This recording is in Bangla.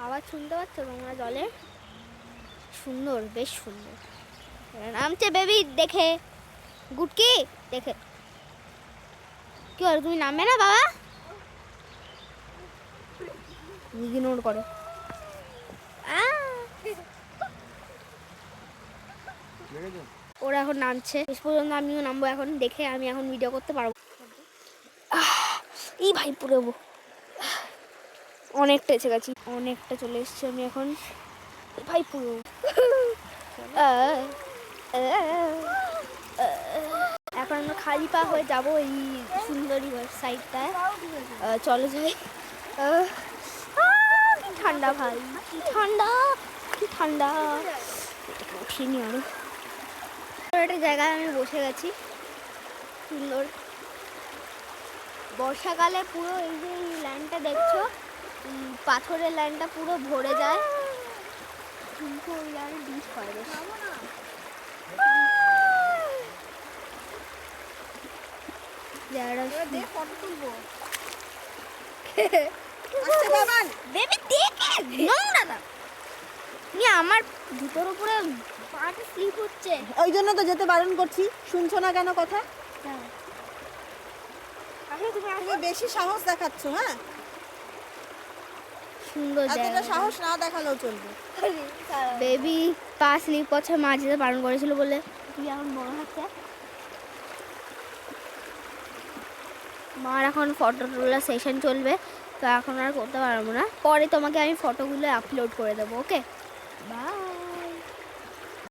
আওয়াজ শুনতে পাচ্ছ তোমরা জলে? সুন্দর, বেশ সুন্দর। নামছে বেবি দেখে, গুটকি দেখে। কি হলো, তুমি নামবে না বাবা? ইগনোর করো। ওরা এখন নামছে, শেষ পর্যন্ত আমিও নামবো এখন, দেখে আমি এখন ভিডিও করতে পারবো। এই ভাই পুরোবো, অনেকটা এসে গেছি, অনেকটা চলে এসেছি আমি এখন। ভাই পুরো এখন আমরা খালি পা হয়ে যাবো এই সুন্দরী সাইডটায়। চলে যাই। কি ঠান্ডা ভাই, কি ঠান্ডা, কি ঠান্ডা। উঠিনি আরো। একটা জায়গায় আমি বসে গেছি, সুন্দর। বর্ষাকালে পুরো এই যে লাইনটা দেখছো, পাথরের লাইনটা পুরো ভরে যায়, কিন্তু ওই লাইনে বীজ হয় বেশ। আমার জুতোর উপরে পাটা স্লিপ হচ্ছে, ওই জন্য তো যেতে বারণ করছি, শুনছো না কেন কথা? তুমি বেশি সাহস দেখাচ্ছ। হ্যাঁ, সুন্দর এতটা সাহস না দেখালেও চলবে। বেবি পা স্লিপ করছে, মা যেতে বারণ করেছিল বলে। কি এখন বড় হচ্ছে, মার এখন ফটো তোলার সেশন চলবে, তো এখন আর করতে পারবো না, পরে তোমাকে আমি ফটোগুলো আপলোড করে দেবো। ওকে।